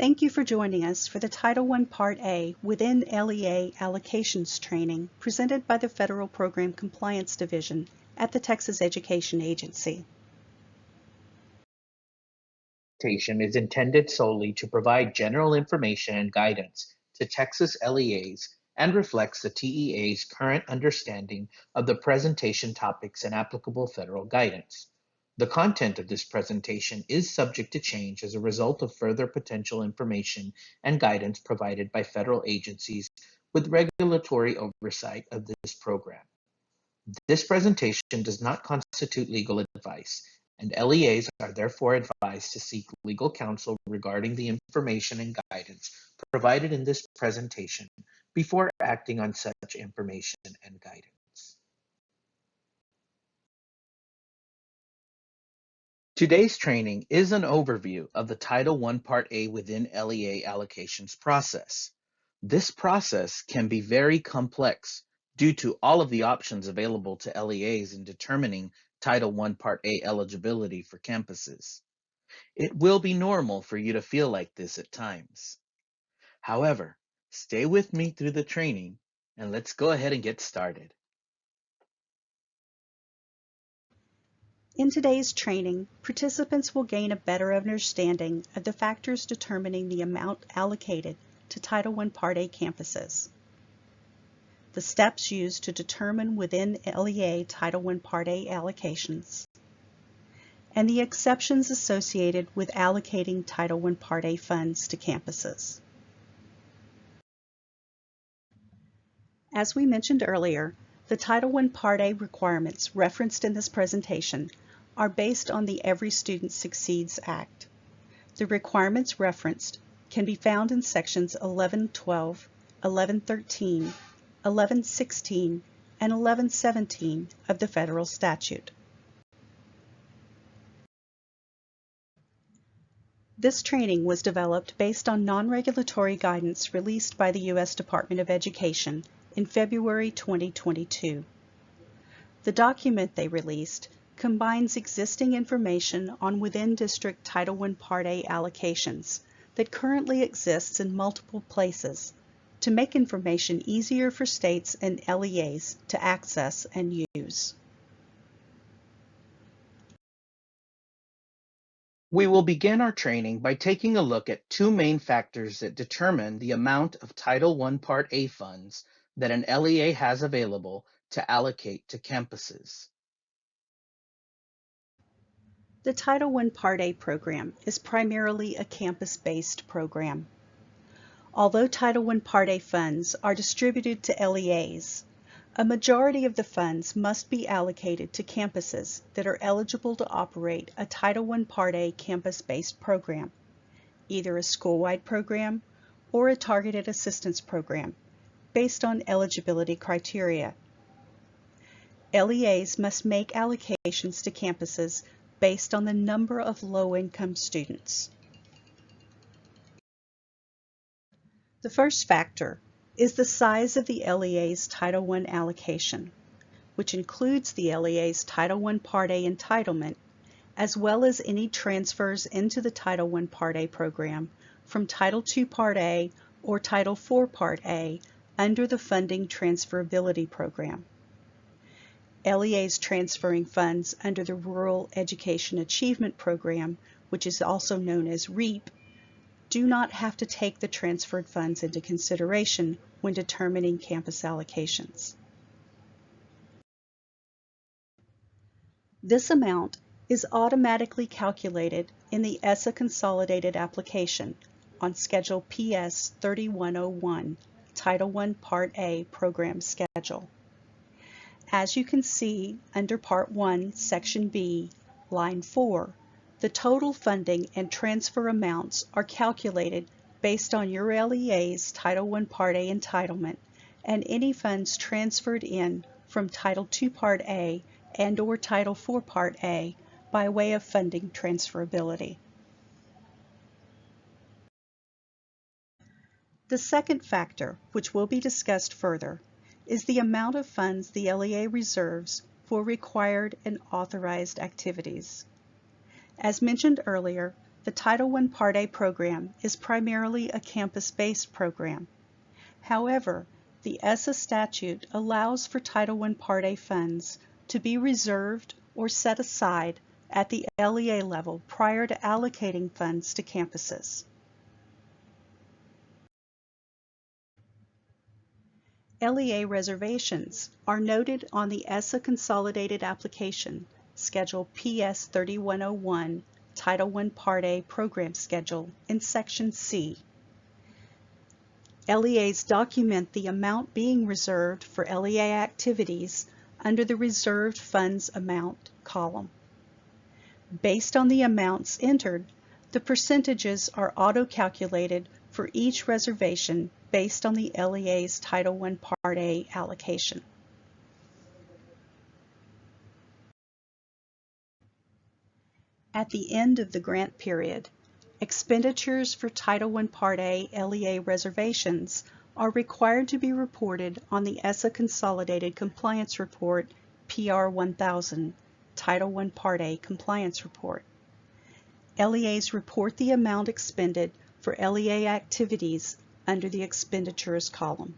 Thank you for joining us for the Title I Part A Within-LEA Allocations training presented by the Federal Program Compliance Division at the Texas Education Agency. Presentation is intended solely to provide general information and guidance to Texas LEAs and reflects the TEA's current understanding of the presentation topics and applicable federal guidance. The content of this presentation is subject to change as a result of further potential information and guidance provided by federal agencies with regulatory oversight of this program. This presentation does not constitute legal advice, and LEAs are therefore advised to seek legal counsel regarding the information and guidance provided in this presentation before acting on such information and guidance. Today's training is an overview of the Title I Part A Within-LEA Allocations process. This process can be very complex due to all of the options available to LEAs in determining Title I Part A eligibility for campuses. It will be normal for you to feel like this at times. However, stay with me through the training and let's go ahead and get started. In today's training, participants will gain a better understanding of the factors determining the amount allocated to Title I Part A campuses, the steps used to determine Within-LEA Title I Part A allocations, and the exceptions associated with allocating Title I Part A funds to campuses. As we mentioned earlier, the Title I Part A requirements referenced in this presentation are based on the Every Student Succeeds Act. The requirements referenced can be found in sections 1112, 1113, 1116, and 1117 of the federal statute. This training was developed based on non-regulatory guidance released by the U.S. Department of Education in February 2022. The document they released combines existing information on within-district Title I Part A allocations that currently exists in multiple places to make information easier for states and LEAs to access and use. We will begin our training by taking a look at two main factors that determine the amount of Title I Part A funds that an LEA has available to allocate to campuses. The Title I Part A program is primarily a campus-based program. Although Title I Part A funds are distributed to LEAs, a majority of the funds must be allocated to campuses that are eligible to operate a Title I Part A campus-based program, either a school-wide program or a targeted assistance program, based on eligibility criteria. LEAs must make allocations to campuses based on the number of low-income students. The first factor is the size of the LEA's Title I allocation, which includes the LEA's Title I Part A entitlement, as well as any transfers into the Title I Part A program from Title II Part A or Title IV Part A under the Funding Transferability Program. LEAs transferring funds under the Rural Education Achievement Program, which is also known as REAP, do not have to take the transferred funds into consideration when determining campus allocations. This amount is automatically calculated in the ESSA Consolidated Application on Schedule PS 3101, Title I Part A Program Schedule. As you can see under Part 1, Section B, Line 4, the total funding and transfer amounts are calculated based on your LEA's Title I Part A entitlement and any funds transferred in from Title II Part A and/or Title IV Part A by way of funding transferability. The second factor, which will be discussed further, is the amount of funds the LEA reserves for required and authorized activities. As mentioned earlier, The Title I Part A program is primarily a campus-based program. However, the ESSA statute allows for Title I Part A funds to be reserved or set aside at the LEA level prior to allocating funds to campuses. LEA reservations are noted on the ESSA Consolidated Application, Schedule PS 3101, Title I Part A Program Schedule in Section C. LEAs document the amount being reserved for LEA activities under the Reserved Funds Amount column. Based on the amounts entered, the percentages are auto-calculated for each reservation based on the LEA's Title I Part A allocation. At the end of the grant period, expenditures for Title I Part A LEA reservations are required to be reported on the ESSA Consolidated Compliance Report PR 1000, Title I Part A Compliance Report. LEAs report the amount expended for LEA activities under the Expenditures column.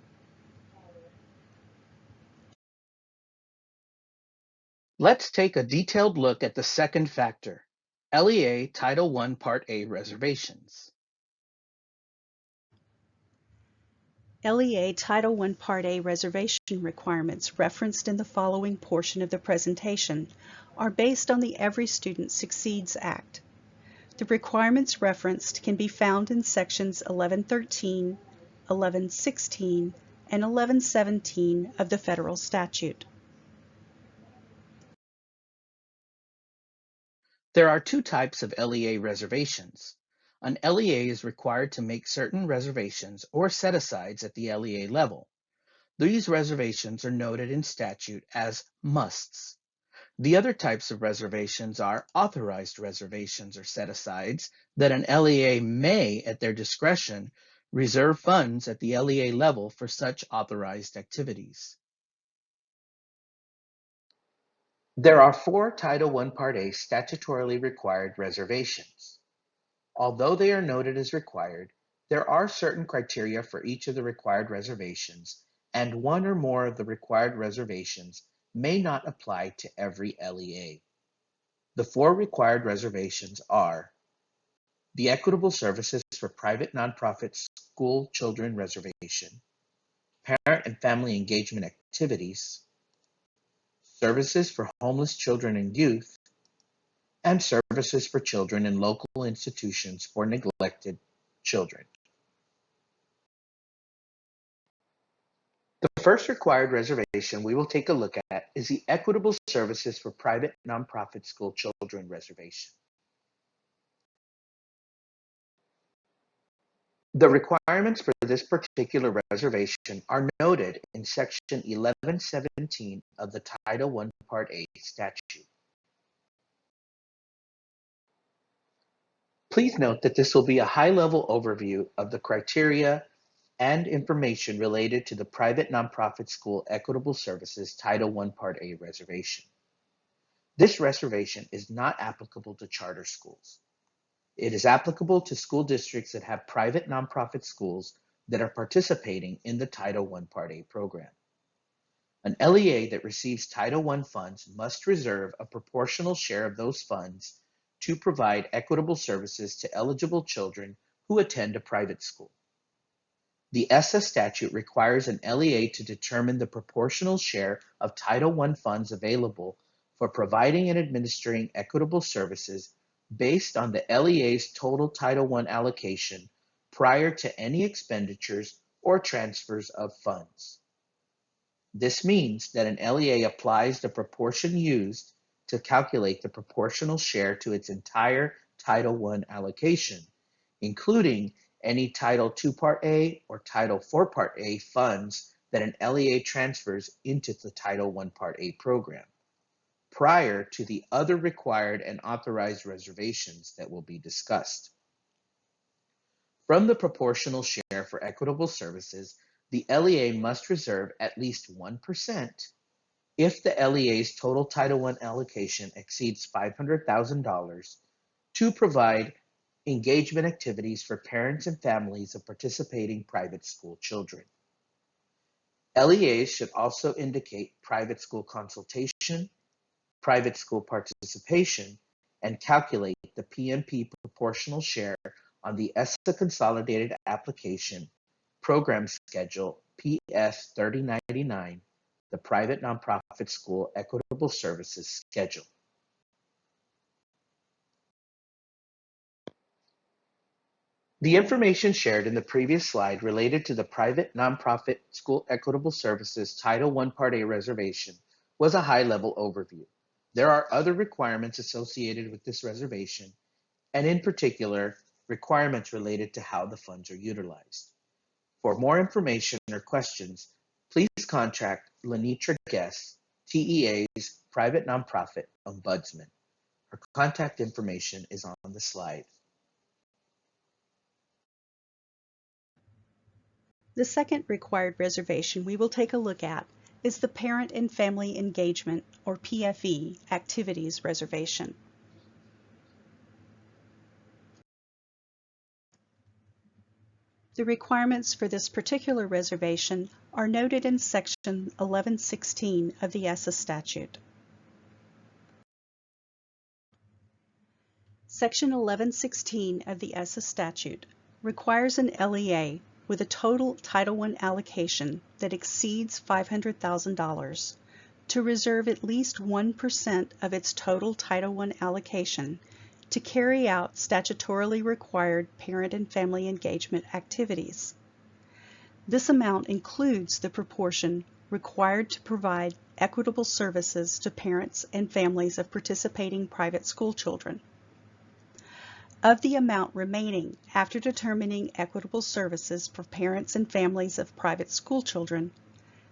Let's take a detailed look at the second factor, LEA Title I Part A reservations. LEA Title I Part A reservation requirements referenced in the following portion of the presentation are based on the Every Student Succeeds Act. The requirements referenced can be found in sections 1113, 1116, and 1117 of the federal statute. There are two types of LEA reservations. An LEA is required to make certain reservations or set-asides at the LEA level. These reservations are noted in statute as musts. The other types of reservations are authorized reservations or set-asides that an LEA may, at their discretion, reserve funds at the LEA level for such authorized activities. There are four Title I Part A statutorily required reservations. Although they are noted as required, there are certain criteria for each of the required reservations, and one or more of the required reservations may not apply to every LEA. The four required reservations are the Equitable Services for Private Nonprofit School Children Reservation, Parent and Family Engagement Activities, Services for Homeless Children and Youth, and Services for Children in Local Institutions for Neglected Children. The first required reservation we will take a look at is the Equitable Services for Private Nonprofit School Children Reservation. The requirements for this particular reservation are noted in Section 1117 of the Title I Part A statute. Please note that this will be a high-level overview of the criteria and information related to the Private Nonprofit School Equitable Services Title I Part A reservation. This reservation is not applicable to charter schools. It is applicable to school districts that have private nonprofit schools that are participating in the Title I Part A program. An LEA that receives Title I funds must reserve a proportional share of those funds to provide equitable services to eligible children who attend a private school. The ESSA statute requires an LEA to determine the proportional share of Title I funds available for providing and administering equitable services based on the LEA's total Title I allocation prior to any expenditures or transfers of funds. This means that an LEA applies the proportion used to calculate the proportional share to its entire Title I allocation, including any Title II Part A or Title IV Part A funds that an LEA transfers into the Title I Part A program, prior to the other required and authorized reservations that will be discussed. From the proportional share for equitable services, the LEA must reserve at least 1% if the LEA's total Title I allocation exceeds $500,000 to provide engagement activities for parents and families of participating private school children. LEAs should also indicate private school consultation, private school participation, and calculate the PMP proportional share on the ESSA Consolidated Application Program Schedule PS 3099, the Private Nonprofit School Equitable Services Schedule. The information shared in the previous slide related to the Private Nonprofit School Equitable Services Title I Part A reservation was a high-level overview. There are other requirements associated with this reservation, and in particular, requirements related to how the funds are utilized. For more information or questions, please contact Lenitra Guest, TEA's Private Nonprofit Ombudsman. Her contact information is on the slide. The second required reservation we will take a look at is the Parent and Family Engagement, or PFE, Activities Reservation. The requirements for this particular reservation are noted in Section 1116 of the ESSA statute. Section 1116 of the ESSA statute requires an LEA with a total Title I allocation that exceeds $500,000 to reserve at least 1% of its total Title I allocation to carry out statutorily required parent and family engagement activities. This amount includes the proportion required to provide equitable services to parents and families of participating private school children. Of the amount remaining after determining equitable services for parents and families of private school children,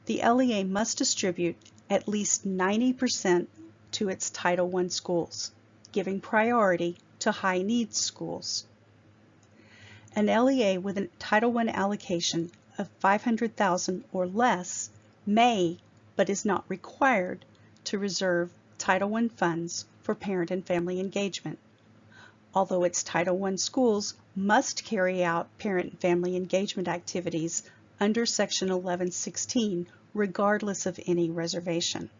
the LEA must distribute at least 90% to its Title I schools, giving priority to high-needs schools. An LEA with a Title I allocation of $500,000 or less may, but is not required, to reserve Title I funds for parent and family engagement, although its Title I schools must carry out parent and family engagement activities under Section 1116 regardless of any reservation.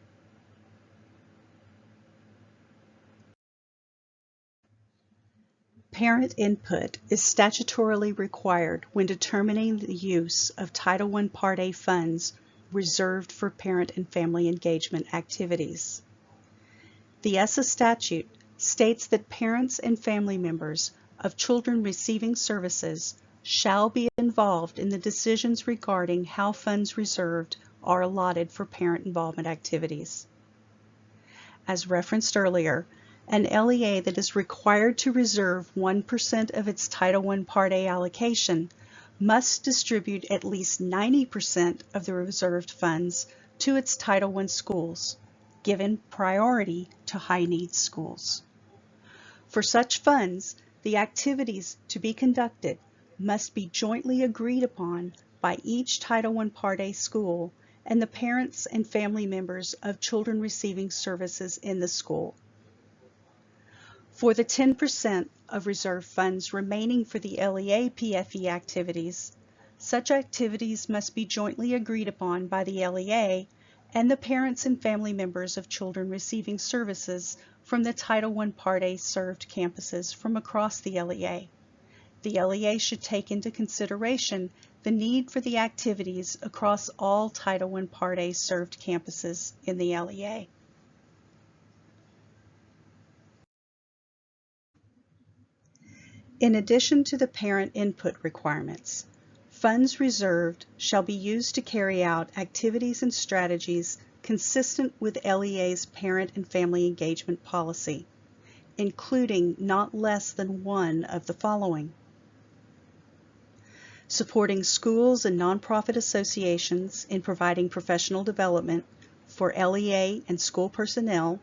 Parent input is statutorily required when determining the use of Title I Part A funds reserved for parent and family engagement activities. The ESSA statute states that parents and family members of children receiving services shall be involved in the decisions regarding how funds reserved are allotted for parent involvement activities. As referenced earlier, an LEA that is required to reserve 1% of its Title I Part A allocation must distribute at least 90% of the reserved funds to its Title I schools, given priority to high-needs schools. For such funds, the activities to be conducted must be jointly agreed upon by each Title I Part A school and the parents and family members of children receiving services in the school. For the 10% of reserve funds remaining for the LEA PFE activities, such activities must be jointly agreed upon by the LEA and the parents and family members of children receiving services from the Title I Part A served campuses from across the LEA. The LEA should take into consideration the need for the activities across all Title I Part A served campuses in the LEA. In addition to the parent input requirements, funds reserved shall be used to carry out activities and strategies consistent with LEA's parent and family engagement policy, including not less than one of the following: supporting schools and nonprofit associations in providing professional development for LEA and school personnel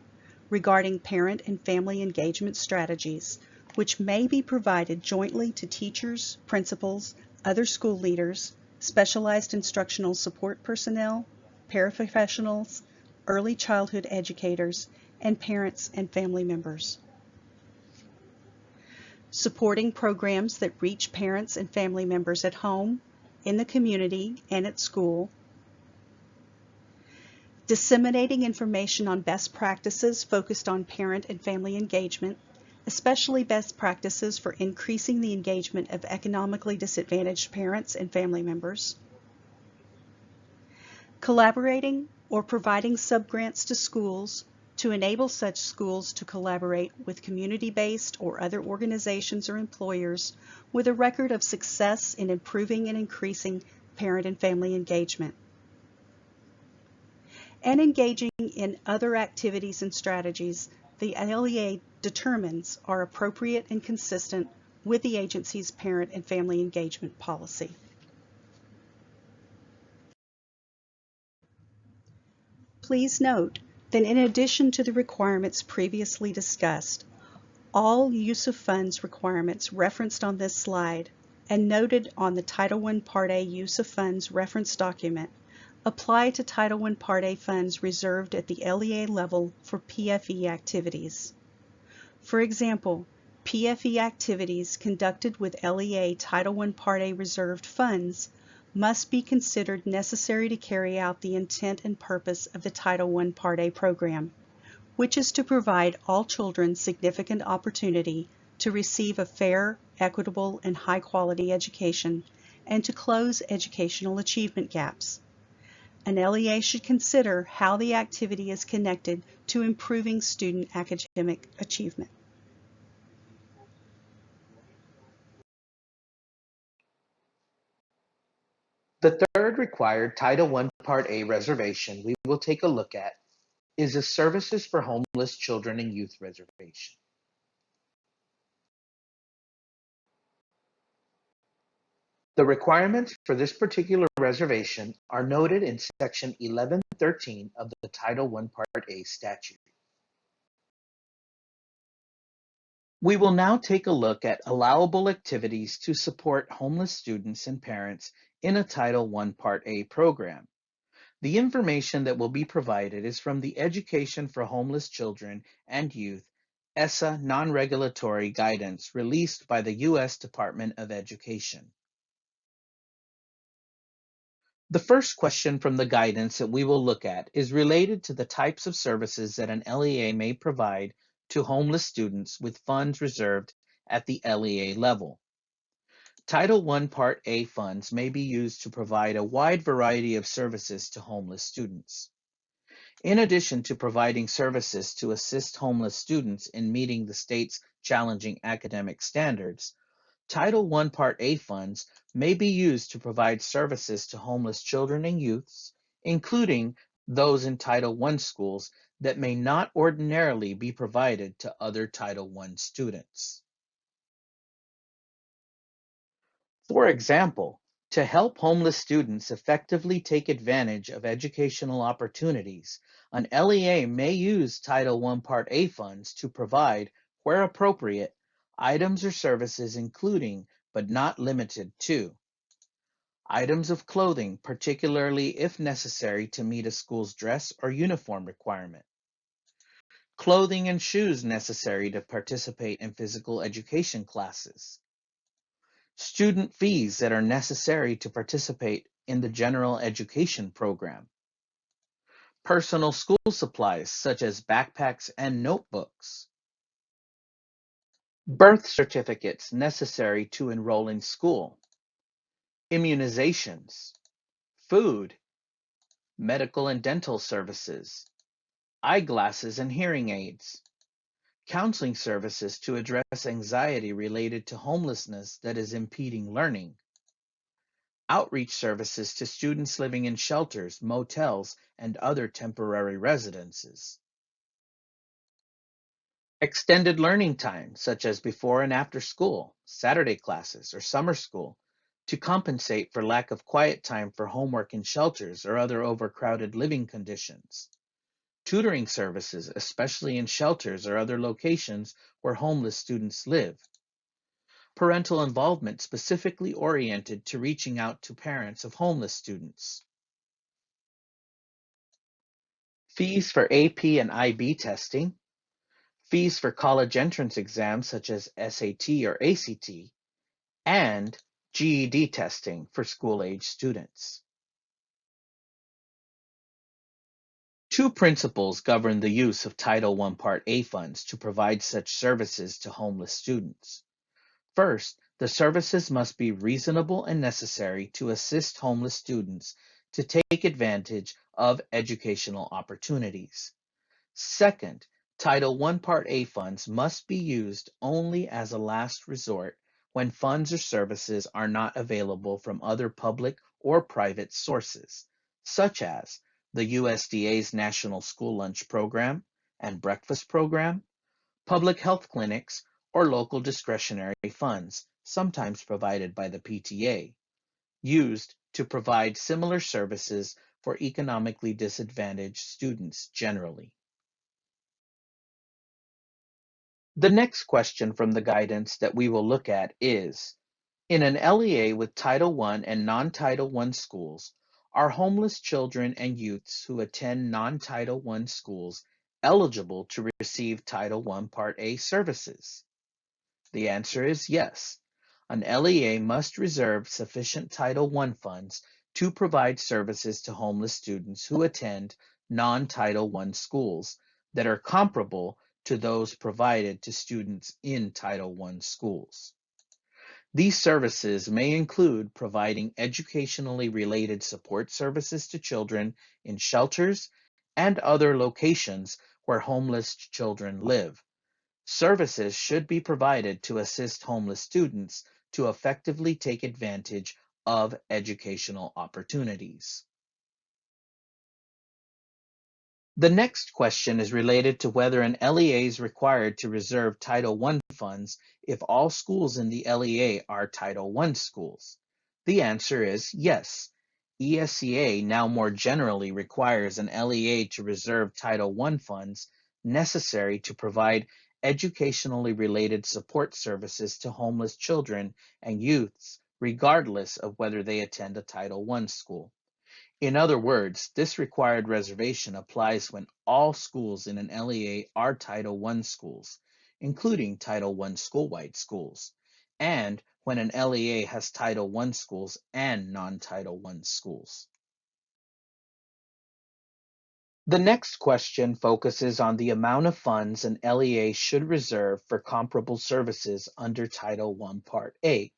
regarding parent and family engagement strategies, which may be provided jointly to teachers, principals, other school leaders, specialized instructional support personnel, paraprofessionals, early childhood educators, and parents and family members. supporting programs that reach parents and family members at home, in the community, and at school, disseminating information on best practices focused on parent and family engagement, especially best practices for increasing the engagement of economically disadvantaged parents and family members, collaborating or providing subgrants to schools to enable such schools to collaborate with community-based or other organizations or employers with a record of success in improving and increasing parent and family engagement, and engaging in other activities and strategies the LEA determines are appropriate and consistent with the agency's parent and family engagement policy. Please note that in addition to the requirements previously discussed, all use of funds requirements referenced on this slide and noted on the Title I Part A use of funds reference document apply to Title I Part A funds reserved at the LEA level for PFE activities. For example, PFE activities conducted with LEA Title I Part A reserved funds must be considered necessary to carry out the intent and purpose of the Title I Part A program, which is to provide all children significant opportunity to receive a fair, equitable, and high-quality education and to close educational achievement gaps. An LEA should consider how the activity is connected to improving student academic achievement. The third required Title I Part A reservation we will take a look at is a Services for Homeless Children and Youth reservation. The requirements for this particular reservation are noted in Section 1113 of the Title I Part A statute. We will now take a look at allowable activities to support homeless students and parents in a Title I Part A program. The information that will be provided is from the Education for Homeless Children and Youth ESSA non-regulatory guidance released by the U.S. Department of Education. The first question from the guidance that we will look at is related to the types of services that an LEA may provide to homeless students with funds reserved at the LEA level. Title I Part A funds may be used to provide a wide variety of services to homeless students. In addition to providing services to assist homeless students in meeting the state's challenging academic standards, Title I Part A funds may be used to provide services to homeless children and youths, including those in Title I schools that may not ordinarily be provided to other Title I students. For example, to help homeless students effectively take advantage of educational opportunities, an LEA may use Title I Part A funds to provide, where appropriate, items or services including, but not limited to, items of clothing, particularly if necessary to meet a school's dress or uniform requirement, clothing and shoes necessary to participate in physical education classes, student fees that are necessary to participate in the general education program, personal school supplies such as backpacks and notebooks, birth certificates necessary to enroll in school, immunizations, food, medical and dental services, eyeglasses and hearing aids, counseling services to address anxiety related to homelessness that is impeding learning, outreach services to students living in shelters, motels, and other temporary residences, extended learning time, such as before and after school, Saturday classes, or summer school, to compensate for lack of quiet time for homework in shelters or other overcrowded living conditions, tutoring services, especially in shelters or other locations where homeless students live, parental involvement specifically oriented to reaching out to parents of homeless students, fees for AP and IB testing, fees for college entrance exams such as SAT or ACT, and GED testing for school-age students. Two principles govern the use of Title I Part A funds to provide such services to homeless students. First, the services must be reasonable and necessary to assist homeless students to take advantage of educational opportunities. Second, Title I Part A funds must be used only as a last resort when funds or services are not available from other public or private sources, such as the USDA's National School Lunch Program and Breakfast Program, public health clinics, or local discretionary funds, sometimes provided by the PTA, used to provide similar services for economically disadvantaged students generally. The next question from the guidance that we will look at is, in an LEA with Title I and non-Title I schools, are homeless children and youths who attend non-Title I schools eligible to receive Title I Part A services? The answer is yes. An LEA must reserve sufficient Title I funds to provide services to homeless students who attend non-Title I schools that are comparable to those provided to students in Title I schools. These services may include providing educationally related support services to children in shelters and other locations where homeless children live. Services should be provided to assist homeless students to effectively take advantage of educational opportunities. The next question is related to whether an LEA is required to reserve Title I funds if all schools in the LEA are Title I schools. The answer is yes. ESEA now more generally requires an LEA to reserve Title I funds necessary to provide educationally related support services to homeless children and youths, regardless of whether they attend a Title I school. In other words, this required reservation applies when all schools in an LEA are Title I schools, including Title I school-wide schools, and when an LEA has Title I schools and non-Title I schools. The next question focuses on the amount of funds an LEA should reserve for comparable services under Title I Part A.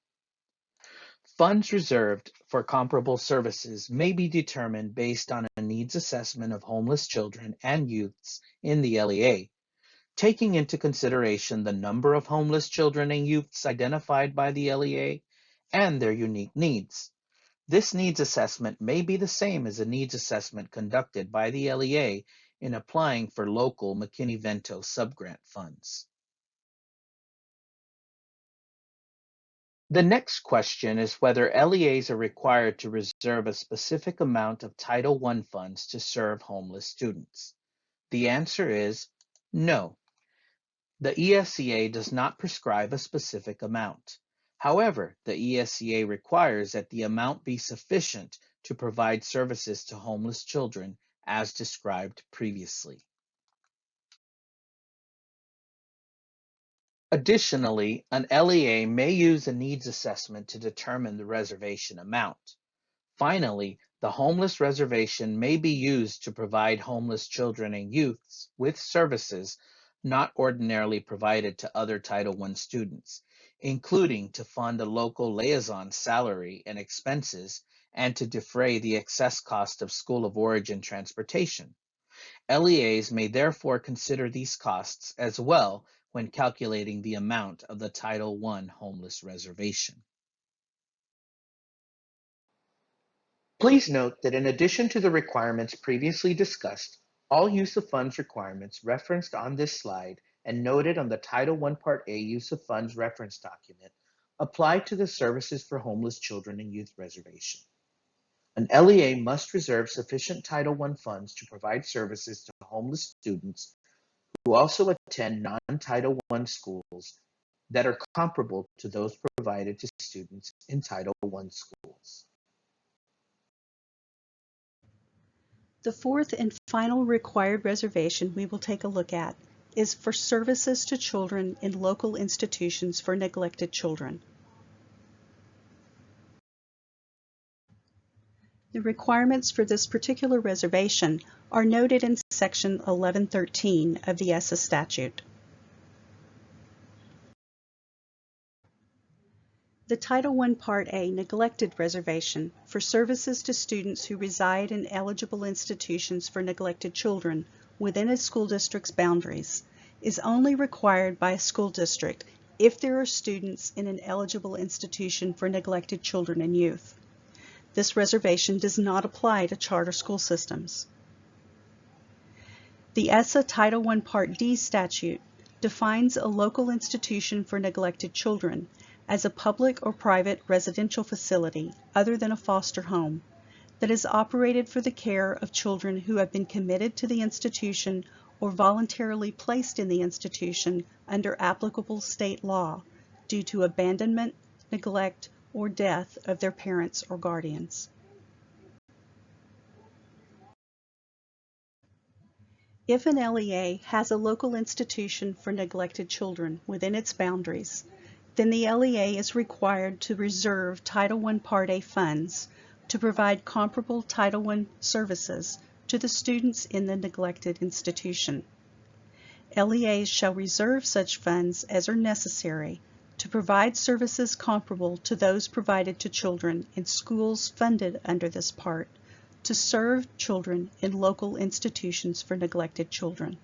Funds reserved for comparable services may be determined based on a needs assessment of homeless children and youths in the LEA, taking into consideration the number of homeless children and youths identified by the LEA and their unique needs. This needs assessment may be the same as a needs assessment conducted by the LEA in applying for local McKinney-Vento subgrant funds. The next question is whether LEAs are required to reserve a specific amount of Title I funds to serve homeless students. The answer is no. The ESEA does not prescribe a specific amount. However, the ESEA requires that the amount be sufficient to provide services to homeless children as described previously. Additionally, an LEA may use a needs assessment to determine the reservation amount. Finally, the homeless reservation may be used to provide homeless children and youths with services not ordinarily provided to other Title I students, including to fund a local liaison's salary and expenses and to defray the excess cost of school of origin transportation. LEAs may therefore consider these costs as well when calculating the amount of the Title I homeless reservation. Please note that in addition to the requirements previously discussed, all use of funds requirements referenced on this slide and noted on the Title I Part A use of funds reference document apply to the Services for Homeless Children and Youth reservation. An LEA must reserve sufficient Title I funds to provide services to homeless students who also attend non-Title I schools that are comparable to those provided to students in Title I schools. The fourth and final required reservation we will take a look at is for services to children in local institutions for neglected children. The requirements for this particular reservation are noted in Section 1113 of the ESSA statute. The Title I Part A neglected reservation for services to students who reside in eligible institutions for neglected children within a school district's boundaries is only required by a school district if there are students in an eligible institution for neglected children and youth. This reservation does not apply to charter school systems. The ESSA Title I Part D statute defines a local institution for neglected children as a public or private residential facility other than a foster home that is operated for the care of children who have been committed to the institution or voluntarily placed in the institution under applicable state law due to abandonment, neglect, or death of their parents or guardians. If an LEA has a local institution for neglected children within its boundaries, then the LEA is required to reserve Title I Part A funds to provide comparable Title I services to the students in the neglected institution. LEAs shall reserve such funds as are necessary to provide services comparable to those provided to children in schools funded under this part to serve children in local institutions for neglected children.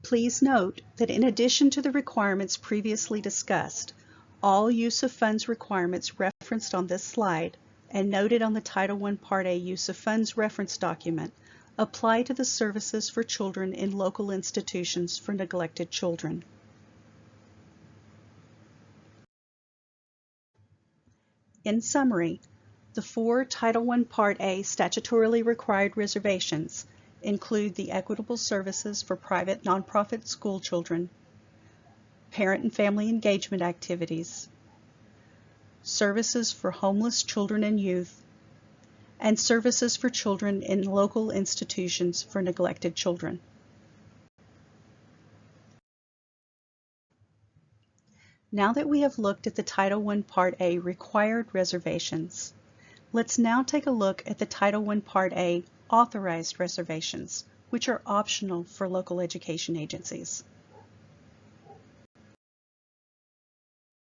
Please note that in addition to the requirements previously discussed, all use of funds requirements referenced on this slide and noted on the Title I Part A use of funds reference document apply to the services for children in local institutions for neglected children. In summary, the 4 Title I Part A statutorily required reservations include the equitable services for private nonprofit school children, parent and family engagement activities, services for homeless children and youth, and services for children in local institutions for neglected children. Now that we have looked at the Title I Part A required reservations, let's now take a look at the Title I Part A authorized reservations, which are optional for local education agencies.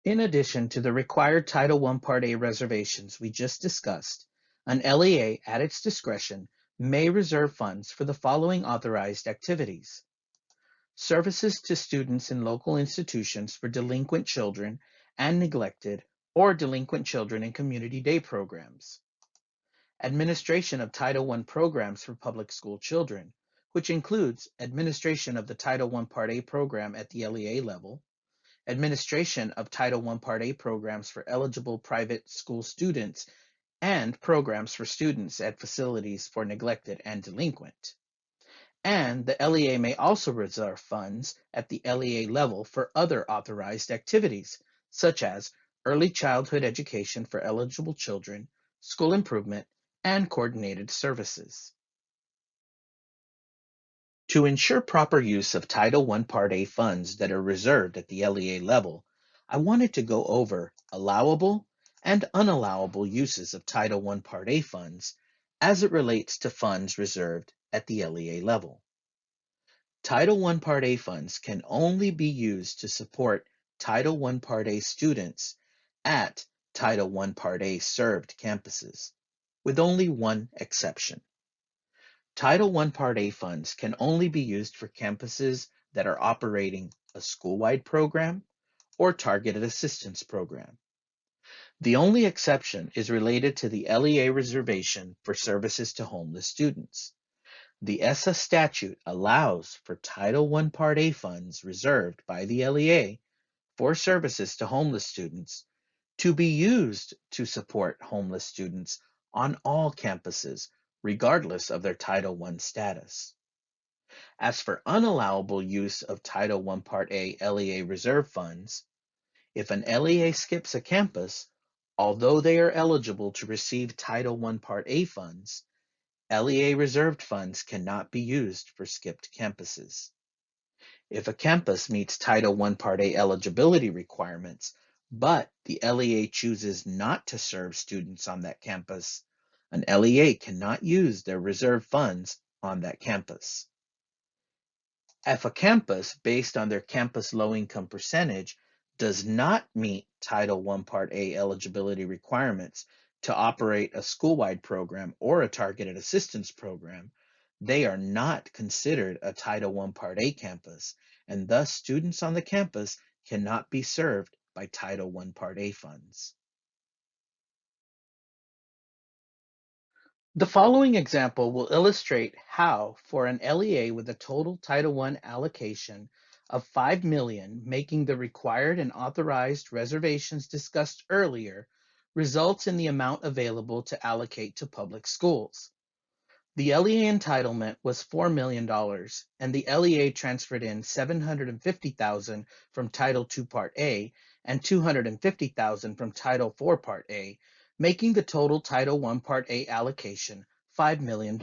In addition to the required Title I Part A reservations we just discussed, an LEA at its discretion may reserve funds for the following authorized activities: services to students in local institutions for delinquent children and neglected or delinquent children in community day programs, administration of Title I programs for public school children, which includes administration of the Title I Part A program at the LEA level, administration of Title I Part A programs for eligible private school students, and programs for students at facilities for neglected and delinquent. And the LEA may also reserve funds at the LEA level for other authorized activities, such as early childhood education for eligible children, school improvement, and coordinated services. To ensure proper use of Title I Part A funds that are reserved at the LEA level, I wanted to go over allowable and unallowable uses of Title I Part A funds as it relates to funds reserved at the LEA level. Title I Part A funds can only be used to support Title I Part A students at Title I Part A served campuses, with only one exception. Title I Part A funds can only be used for campuses that are operating a school-wide program or targeted assistance program. The only exception is related to the LEA reservation for services to homeless students. The ESSA statute allows for Title I Part A funds reserved by the LEA for services to homeless students to be used to support homeless students on all campuses, regardless of their Title I status. As for unallowable use of Title I Part A LEA reserve funds, if an LEA skips a campus, although they are eligible to receive Title I Part A funds, LEA reserved funds cannot be used for skipped campuses. If a campus meets Title I Part A eligibility requirements, but the LEA chooses not to serve students on that campus, an LEA cannot use their reserved funds on that campus. If a campus, based on their campus low-income percentage, does not meet Title I Part A eligibility requirements to operate a school-wide program or a targeted assistance program, they are not considered a Title I Part A campus, and thus students on the campus cannot be served by Title I Part A funds. The following example will illustrate how, for an LEA with a total Title I allocation of $5 million, making the required and authorized reservations discussed earlier, results in the amount available to allocate to public schools. The LEA entitlement was $4 million, and the LEA transferred in $750,000 from Title II Part A and $250,000 from Title IV Part A, making the total Title I Part A allocation $5 million.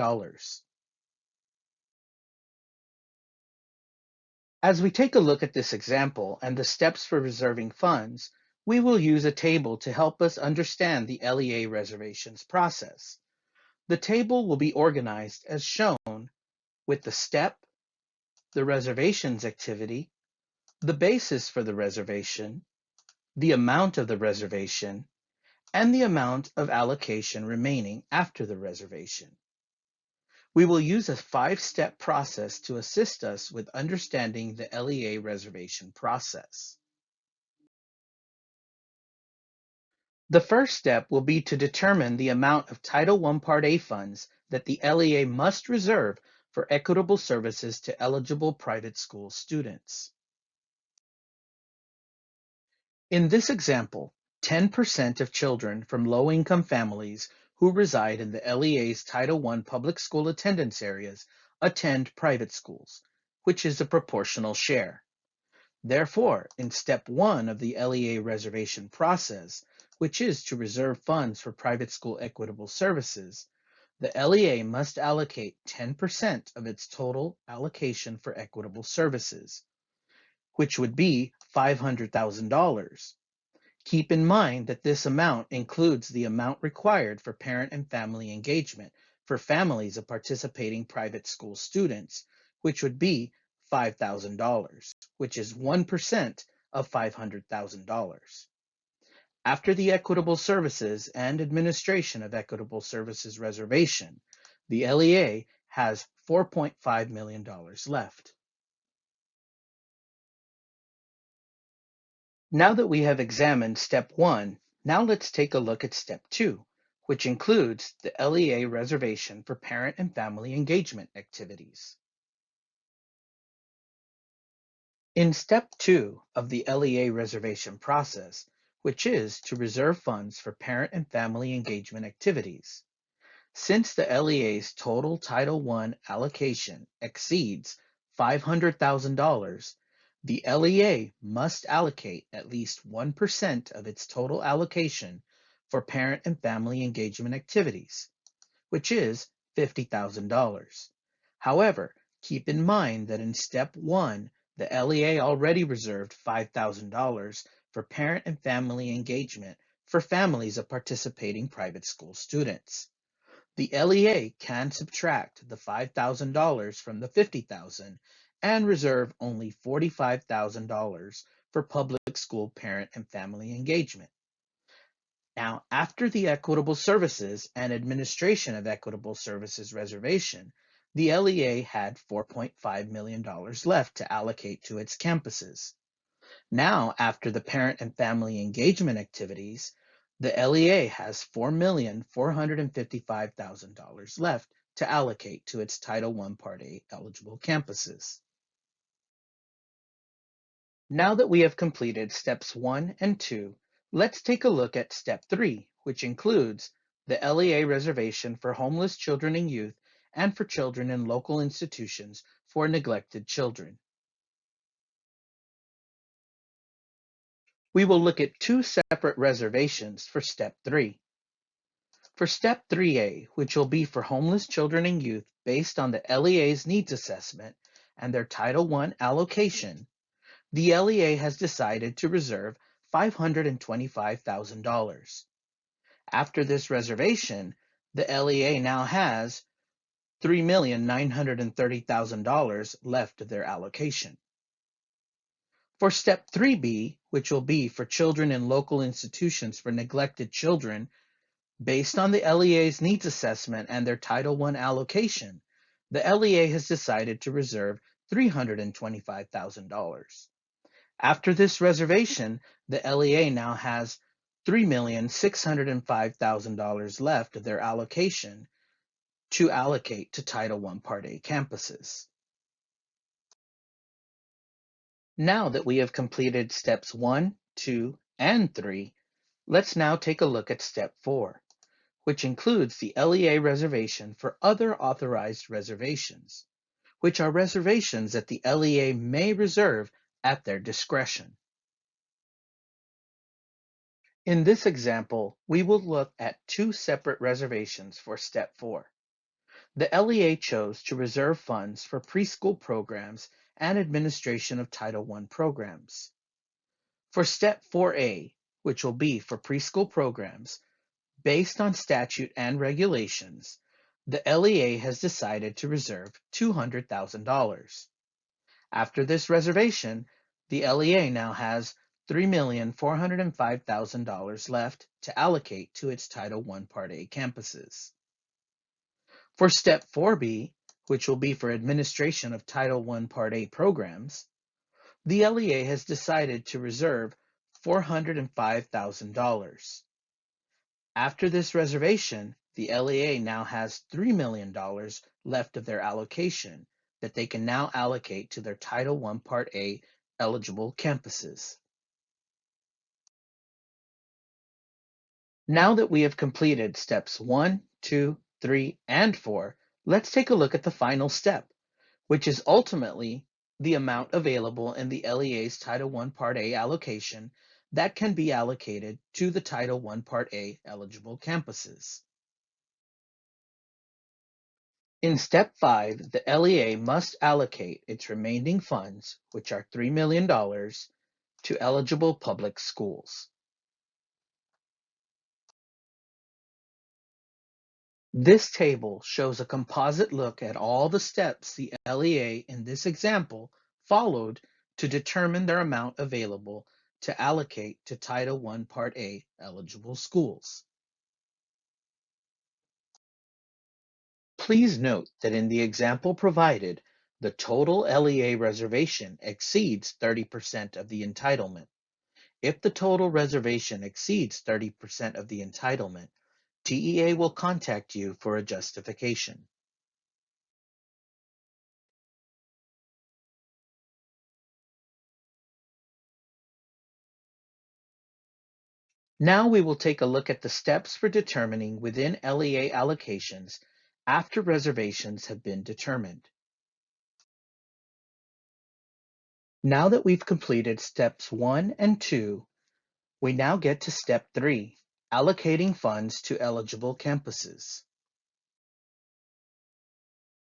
As we take a look at this example and the steps for reserving funds, we will use a table to help us understand the LEA reservations process. The table will be organized as shown, with the step, the reservations activity, the basis for the reservation, the amount of the reservation, and the amount of allocation remaining after the reservation. We will use a 5-step process to assist us with understanding the LEA reservation process. The first step will be to determine the amount of Title I Part A funds that the LEA must reserve for equitable services to eligible private school students. In this example, 10% of children from low-income families who reside in the LEA's Title I public school attendance areas attend private schools, which is a proportional share. Therefore, in step 1 of the LEA reservation process, which is to reserve funds for private school equitable services, the LEA must allocate 10% of its total allocation for equitable services, which would be $500,000. Keep in mind that this amount includes the amount required for parent and family engagement for families of participating private school students, which would be $5,000, which is 1% of $500,000. After the equitable services and administration of equitable services reservation, the LEA has $4.5 million left. Now that we have examined step 1, now let's take a look at step 2, which includes the LEA reservation for parent and family engagement activities. In step 2 of the LEA reservation process, which is to reserve funds for parent and family engagement activities, since the LEA's total Title I allocation exceeds $500,000, the LEA must allocate at least 1% of its total allocation for parent and family engagement activities, which is $50,000. However, keep in mind that in step 1, the LEA already reserved $5,000 for parent and family engagement for families of participating private school students. The LEA can subtract the $5,000 from the $50,000 and reserve only $45,000 for public school parent and family engagement. Now, after the equitable services and administration of equitable services reservation, the LEA had $4.5 million left to allocate to its campuses. Now, after the parent and family engagement activities, the LEA has $4,455,000 left to allocate to its Title I Part A eligible campuses. Now that we have completed steps 1 and 2, let's take a look at step 3, which includes the LEA reservation for homeless children and youth and for children in local institutions for neglected children. We will look at 2 separate reservations for step 3. For step 3A, which will be for homeless children and youth based on the LEA's needs assessment and their Title I allocation, the LEA has decided to reserve $525,000. After this reservation, the LEA now has $3,930,000 left of their allocation. For step 3B, which will be for children in local institutions for neglected children, based on the LEA's needs assessment and their Title I allocation, the LEA has decided to reserve $325,000. After this reservation, the LEA now has $3,605,000 left of their allocation to allocate to Title I Part A campuses. Now that we have completed steps 1, 2, and 3, let's now take a look at step 4, which includes the LEA reservation for other authorized reservations, which are reservations that the LEA may reserve at their discretion. In this example, we will look at two separate reservations for step 4. The LEA chose to reserve funds for preschool programs and administration of Title I programs. For step 4A, which will be for preschool programs, based on statute and regulations, the LEA has decided to reserve $200,000. After this reservation, the LEA now has $3,405,000 left to allocate to its Title I Part A campuses. For step 4B, which will be for administration of Title I Part A programs, the LEA has decided to reserve $405,000. After this reservation, the LEA now has $3 million left of their allocation that they can now allocate to their Title I Part A eligible campuses. Now that we have completed steps 1, 2, 3, and 4, let's take a look at the final step, which is ultimately the amount available in the LEA's Title I Part A allocation that can be allocated to the Title I Part A eligible campuses. In step 5, the LEA must allocate its remaining funds, which are $3 million, to eligible public schools. This table shows a composite look at all the steps the LEA in this example followed to determine their amount available to allocate to Title I Part A eligible schools. Please note that in the example provided, the total LEA reservation exceeds 30% of the entitlement. If the total reservation exceeds 30% of the entitlement, TEA will contact you for a justification. Now we will take a look at the steps for determining Within-LEA allocations after reservations have been determined. Now that we've completed steps 1 and 2, we now get to step 3, allocating funds to eligible campuses.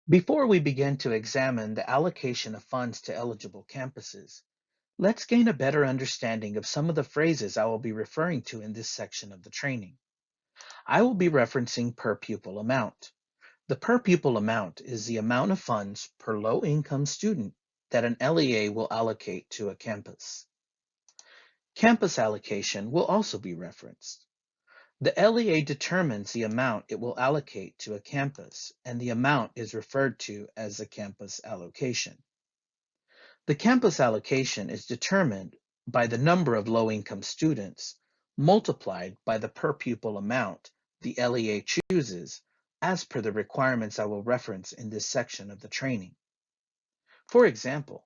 Before we begin to examine the allocation of funds to eligible campuses, let's gain a better understanding of some of the phrases I will be referring to in this section of the training. I will be referencing per pupil amount. The per pupil amount is the amount of funds per low-income student that an LEA will allocate to a campus. Campus allocation will also be referenced. The LEA determines the amount it will allocate to a campus, and the amount is referred to as the campus allocation. The campus allocation is determined by the number of low-income students multiplied by the per pupil amount the LEA chooses as per the requirements I will reference in this section of the training. For example,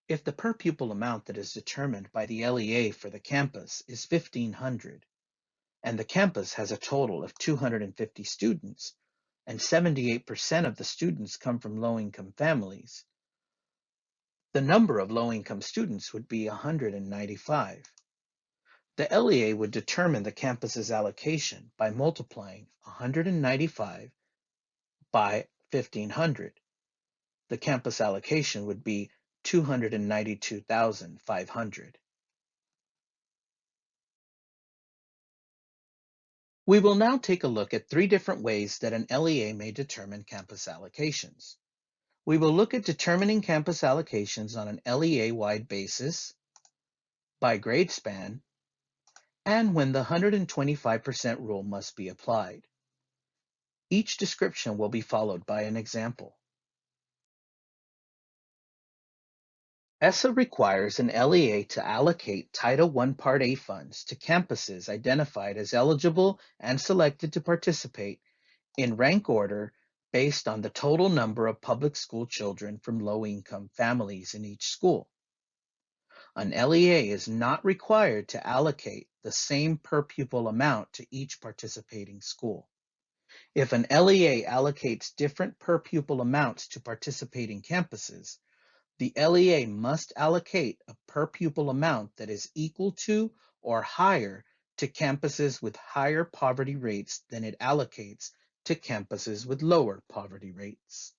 if the per pupil amount that is determined by the LEA for the campus is $1,500, and the campus has a total of 250 students, and 78% of the students come from low-income families, the number of low-income students would be 195. The LEA would determine the campus's allocation by multiplying 195 by 1500. The campus allocation would be 292,500. We will now take a look at three different ways that an LEA may determine campus allocations. We will look at determining campus allocations on an LEA-wide basis, by grade span, and when the 125% rule must be applied. Each description will be followed by an example. ESSA requires an LEA to allocate Title I Part A funds to campuses identified as eligible and selected to participate in rank order based on the total number of public school children from low-income families in each school. An LEA is not required to allocate the same per pupil amount to each participating school. If an LEA allocates different per pupil amounts to participating campuses, the LEA must allocate a per pupil amount that is equal to or higher to campuses with higher poverty rates than it allocates to campuses with lower poverty rates.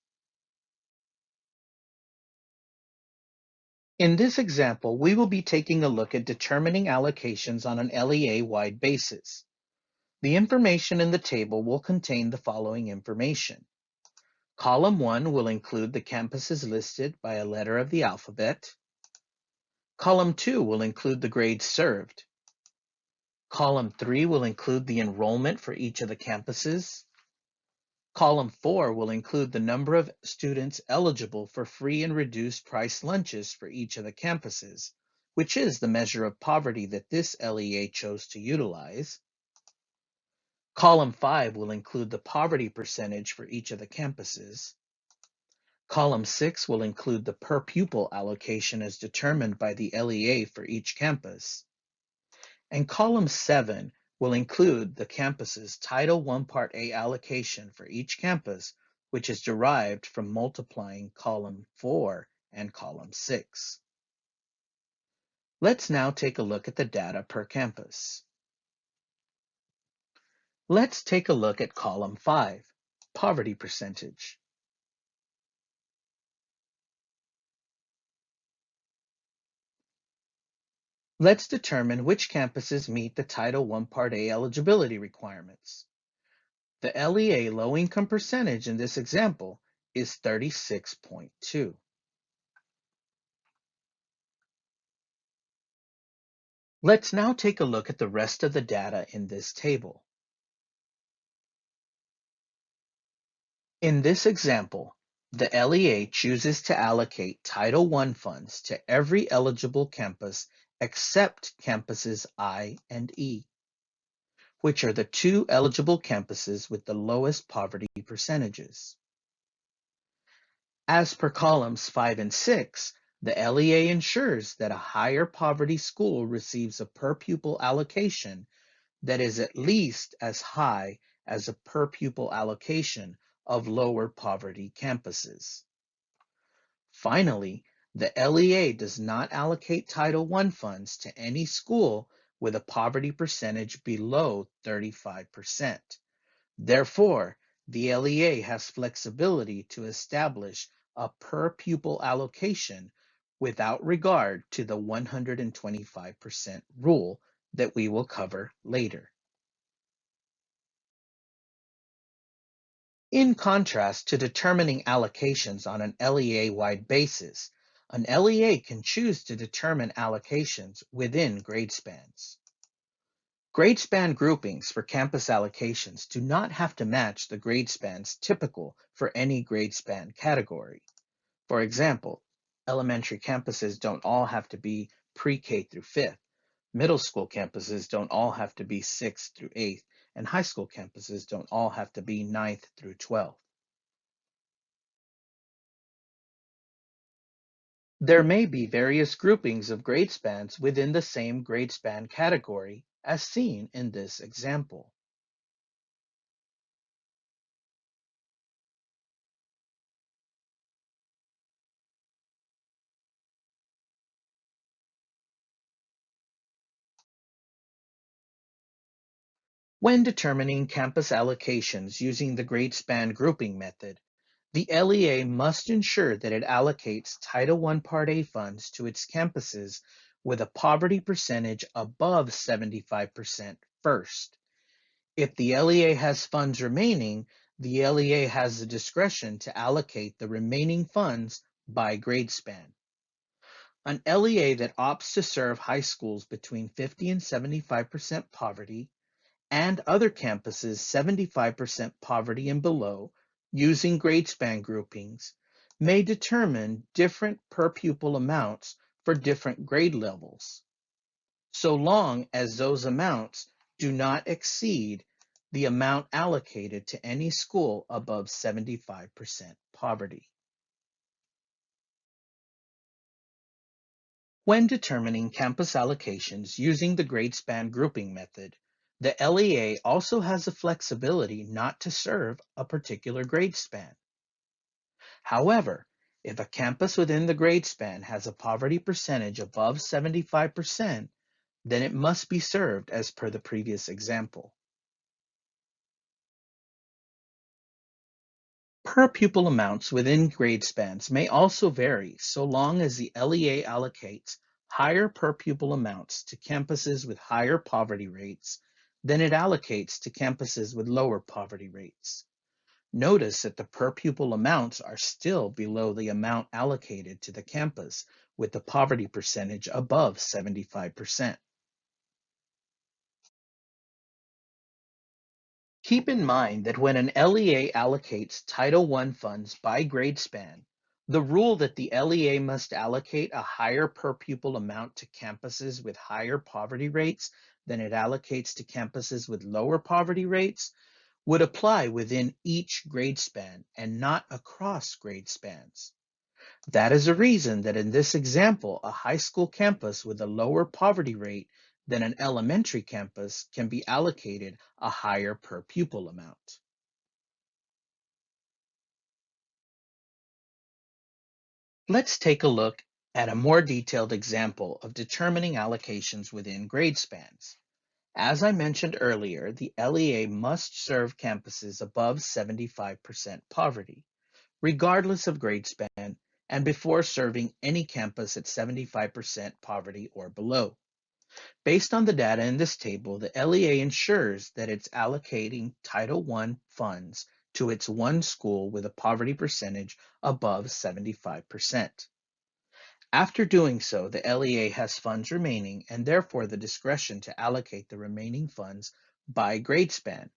In this example, we will be taking a look at determining allocations on an LEA-wide basis. The information in the table will contain the following information. Column 1 will include the campuses listed by a letter of the alphabet. Column 2 will include the grades served. Column 3 will include the enrollment for each of the campuses. Column 4 will include the number of students eligible for free and reduced price lunches for each of the campuses, which is the measure of poverty that this LEA chose to utilize. Column 5 will include the poverty percentage for each of the campuses. Column 6 will include the per pupil allocation as determined by the LEA for each campus. And column 7 will include the campus's Title I Part A allocation for each campus, which is derived from multiplying column 4 and column 6. Let's now take a look at the data per campus. Let's take a look at column 5, poverty percentage. Let's determine which campuses meet the Title I Part A eligibility requirements. The LEA low-income percentage in this example is 36.2. Let's now take a look at the rest of the data in this table. In this example, the LEA chooses to allocate Title I funds to every eligible campus except campuses I and E, which are the two eligible campuses with the lowest poverty percentages. As per columns 5 and 6, the LEA ensures that a higher poverty school receives a per pupil allocation that is at least as high as a per pupil allocation of lower poverty campuses. Finally, the LEA does not allocate Title I funds to any school with a poverty percentage below 35%. Therefore, the LEA has flexibility to establish a per pupil allocation without regard to the 125% rule that we will cover later. In contrast to determining allocations on an LEA-wide basis, an LEA can choose to determine allocations within grade spans. Grade span groupings for campus allocations do not have to match the grade spans typical for any grade span category. For example, elementary campuses don't all have to be pre-K through 5th. Middle school campuses don't all have to be 6th through 8th, and high school campuses don't all have to be 9th through 12th. There may be various groupings of grade spans within the same grade span category, as seen in this example. When determining campus allocations using the grade span grouping method, the LEA must ensure that it allocates Title I Part A funds to its campuses with a poverty percentage above 75% first. If the LEA has funds remaining, the LEA has the discretion to allocate the remaining funds by grade span. An LEA that opts to serve high schools between 50 and 75% poverty and other campuses 75% poverty and below using grade span groupings may determine different per pupil amounts for different grade levels, so long as those amounts do not exceed the amount allocated to any school above 75% poverty. When determining campus allocations using the grade span grouping method, the LEA also has the flexibility not to serve a particular grade span. However, if a campus within the grade span has a poverty percentage above 75%, then it must be served as per the previous example. Per pupil amounts within grade spans may also vary so long as the LEA allocates higher per pupil amounts to campuses with higher poverty rates than it allocates to campuses with lower poverty rates. Notice that the per pupil amounts are still below the amount allocated to the campus with the poverty percentage above 75%. Keep in mind that when an LEA allocates Title I funds by grade span, the rule that the LEA must allocate a higher per pupil amount to campuses with higher poverty rates than it allocates to campuses with lower poverty rates would apply within each grade span and not across grade spans. That is the reason that in this example, a high school campus with a lower poverty rate than an elementary campus can be allocated a higher per pupil amount. Let's take a look at a more detailed example of determining allocations within grade spans. As I mentioned earlier, the LEA must serve campuses above 75% poverty, regardless of grade span, and before serving any campus at 75% poverty or below. Based on the data in this table, the LEA ensures that it's allocating Title I funds to its one school with a poverty percentage above 75%. After doing so, the LEA has funds remaining and therefore the discretion to allocate the remaining funds by grade span,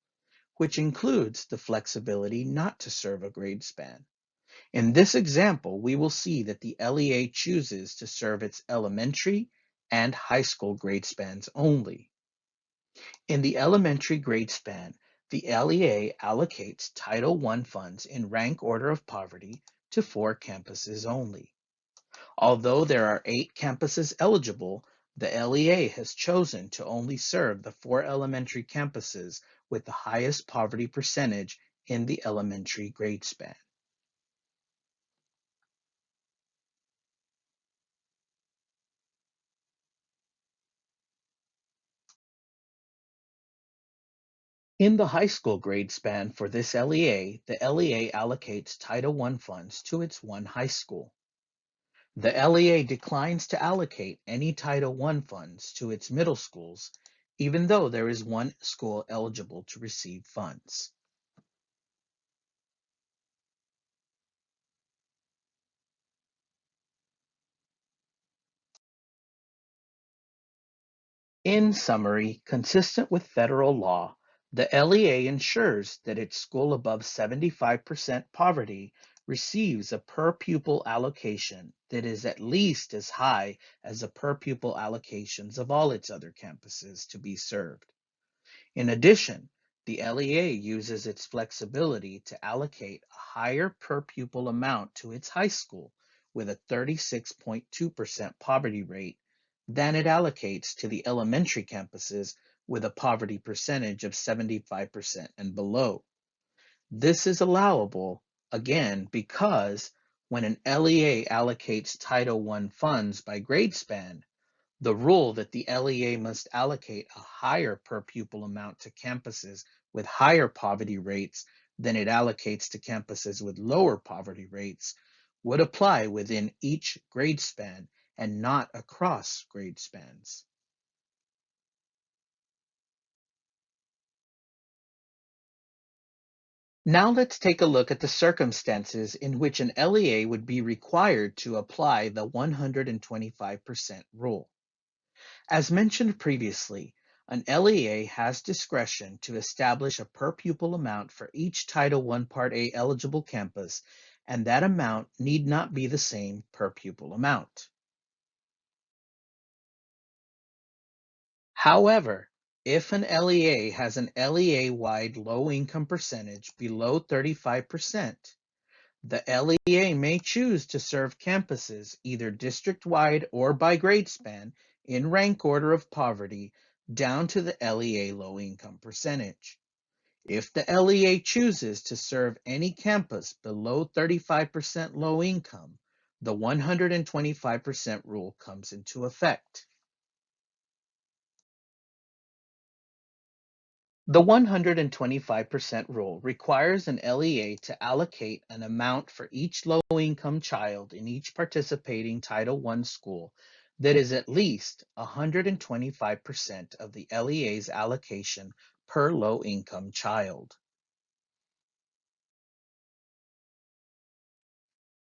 which includes the flexibility not to serve a grade span. In this example, we will see that the LEA chooses to serve its elementary and high school grade spans only. In the elementary grade span, the LEA allocates Title I funds in rank order of poverty to 4 campuses only. Although there are 8 campuses eligible, the LEA has chosen to only serve the 4 elementary campuses with the highest poverty percentage in the elementary grade span. In the high school grade span for this LEA, the LEA allocates Title I funds to its one high school. The LEA declines to allocate any Title I funds to its middle schools, even though there is one school eligible to receive funds. In summary, consistent with federal law, the LEA ensures that its school above 75% poverty receives a per pupil allocation that is at least as high as the per pupil allocations of all its other campuses to be served. In addition, the LEA uses its flexibility to allocate a higher per pupil amount to its high school with a 36.2% poverty rate than it allocates to the elementary campuses with a poverty percentage of 75% and below. This is allowable, again, because when an LEA allocates Title I funds by grade span, The rule that the LEA must allocate a higher per pupil amount to campuses with higher poverty rates than it allocates to campuses with lower poverty rates would apply within each grade span and not across grade spans. Now let's take a look at the circumstances in which an LEA would be required to apply the 125% rule. As mentioned previously, an LEA has discretion to establish a per pupil amount for each Title I Part A eligible campus, and that amount need not be the same per pupil amount. However, if an LEA has an LEA-wide low-income percentage below 35%, the LEA may choose to serve campuses either district-wide or by grade span in rank order of poverty down to the LEA low-income percentage. If the LEA chooses to serve any campus below 35% low income, the 125% rule comes into effect. The 125% rule requires an LEA to allocate an amount for each low-income child in each participating Title I school that is at least 125% of the LEA's allocation per low-income child.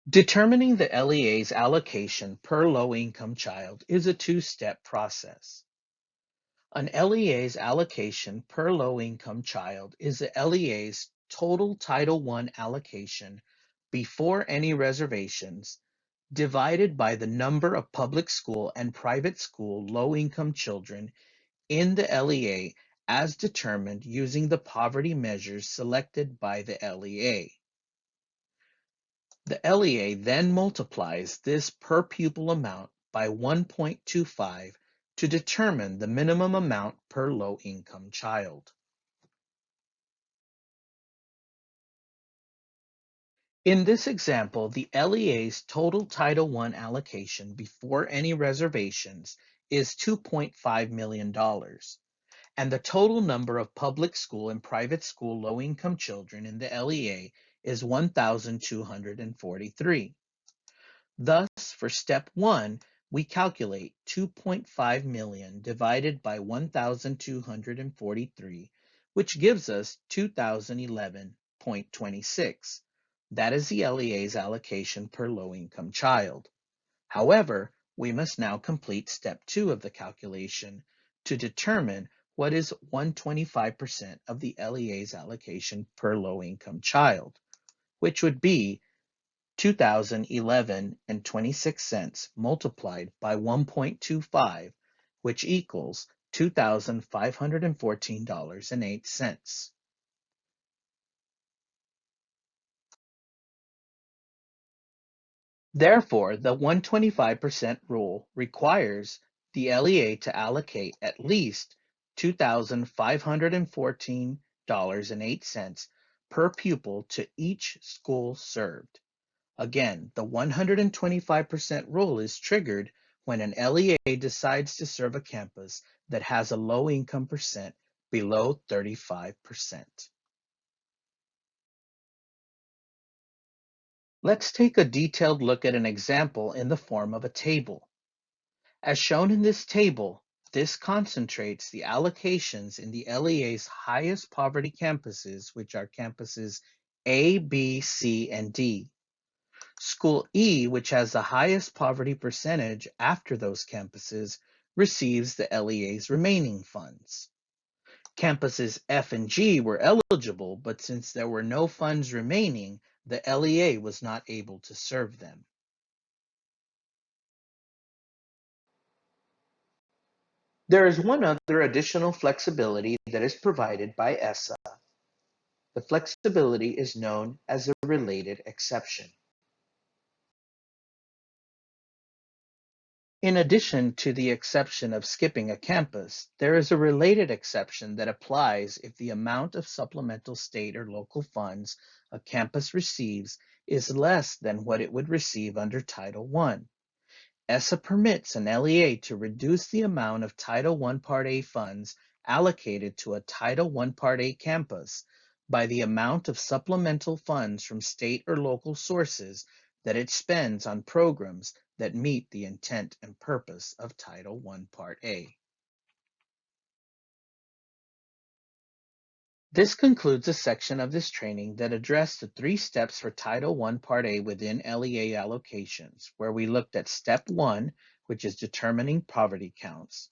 Determining the LEA's allocation per low-income child is a two-step process. An LEA's allocation per low-income child is the LEA's total Title I allocation before any reservations divided by the number of public school and private school low-income children in the LEA as determined using the poverty measures selected by the LEA. The LEA then multiplies this per pupil amount by 1.25 to determine the minimum amount per low-income child. In this example, the LEA's total Title I allocation before any reservations is $2.5 million, and the total number of public school and private school low-income children in the LEA is 1,243. Thus, for step 1, we calculate 2.5 million divided by 1,243, which gives us 2,011.26. That is the LEA's allocation per low-income child. However, we must now complete step 2 of the calculation to determine what is 125% of the LEA's allocation per low-income child, which would be 2,011.26 multiplied by 1.25, which equals $2,514.08. Therefore, the 125% rule requires the LEA to allocate at least $2,514.08 per pupil to each school served. Again, the 125% rule is triggered when an LEA decides to serve a campus that has a low income percent below 35%. Let's take a detailed look at an example in the form of a table. As shown in this table, this concentrates the allocations in the LEA's highest poverty campuses, which are campuses A, B, C, and D. School E, which has the highest poverty percentage after those campuses, receives the LEA's remaining funds. Campuses F and G were eligible, but since there were no funds remaining, the LEA was not able to serve them. There is one other additional flexibility that is provided by ESSA. The flexibility is known as a related exception. In addition to the exception of skipping a campus, there is a related exception that applies if the amount of supplemental state or local funds a campus receives is less than what it would receive under Title I. ESSA permits an LEA to reduce the amount of Title I Part A funds allocated to a Title I Part A campus by the amount of supplemental funds from state or local sources that it spends on programs that meet the intent and purpose of Title I Part A. This concludes a section of this training that addressed the 3 steps for Title I Part A within LEA allocations, where we looked at Step 1, which is determining poverty counts,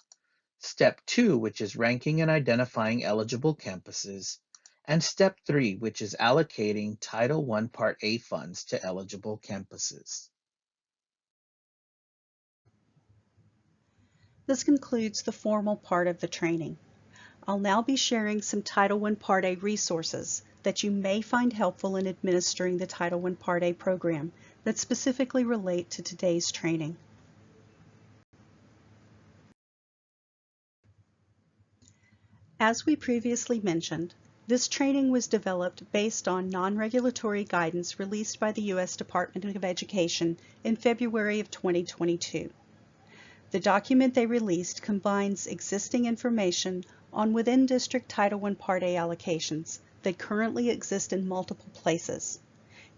Step 2, which is ranking and identifying eligible campuses, and Step 3, which is allocating Title I Part A funds to eligible campuses. This concludes the formal part of the training. I'll now be sharing some Title I Part A resources that you may find helpful in administering the Title I Part A program that specifically relate to today's training. As we previously mentioned, this training was developed based on non-regulatory guidance released by the U.S. Department of Education in February of 2022. The document they released combines existing information on within-district Title I Part A allocations that currently exist in multiple places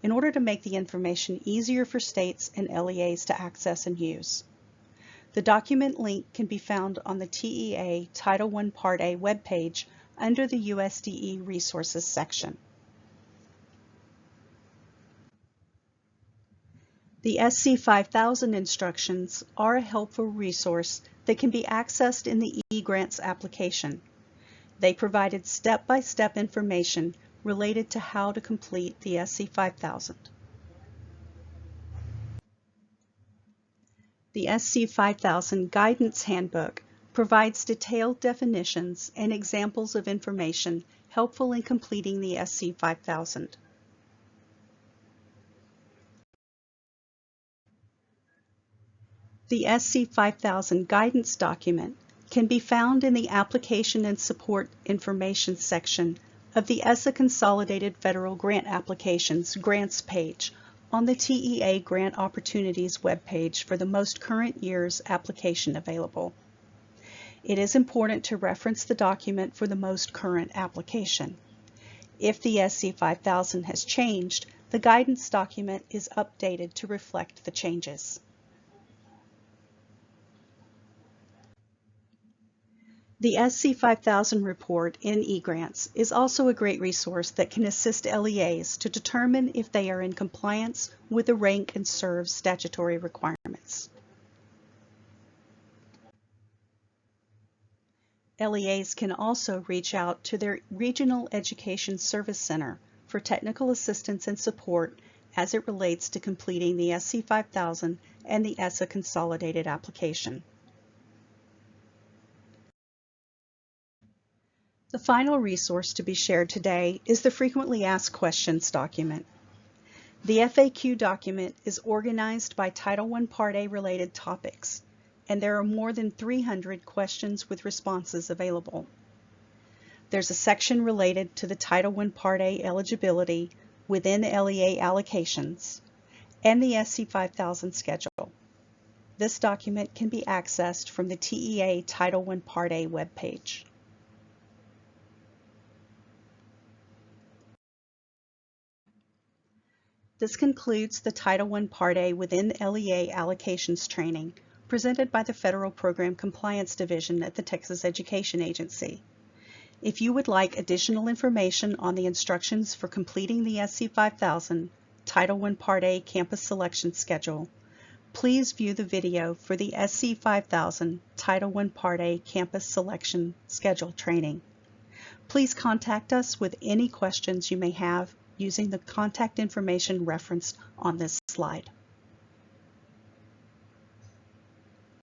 in order to make the information easier for states and LEAs to access and use. The document link can be found on the TEA Title I Part A webpage under the USDE Resources section. The SC 5000 instructions are a helpful resource that can be accessed in the eGrants application. They provided step-by-step information related to how to complete the SC 5000. The SC 5000 Guidance Handbook provides detailed definitions and examples of information helpful in completing the SC 5000. The SC 5000 guidance document can be found in the Application and Support Information section of the ESSA Consolidated Federal Grant Applications Grants page on the TEA Grant Opportunities webpage for the most current year's application available. It is important to reference the document for the most current application. If the SC 5000 has changed, the guidance document is updated to reflect the changes. The SC 5000 report in eGrants is also a great resource that can assist LEAs to determine if they are in compliance with the rank and serve statutory requirements. LEAs can also reach out to their Regional Education Service Center for technical assistance and support as it relates to completing the SC 5000 and the ESSA Consolidated Application. The final resource to be shared today is the Frequently Asked Questions document. The FAQ document is organized by Title I Part A related topics, and there are more than 300 questions with responses available. There's a section related to the Title I Part A eligibility within LEA allocations and the SC 5000 schedule. This document can be accessed from the TEA Title I Part A webpage. This concludes the Title I Part A Within-LEA Allocations training presented by the Federal Program Compliance Division at the Texas Education Agency. If you would like additional information on the instructions for completing the SC 5000 Title I Part A Campus Selection Schedule, please view the video for the SC 5000 Title I Part A Campus Selection Schedule training. Please contact us with any questions you may have using the contact information referenced on this slide.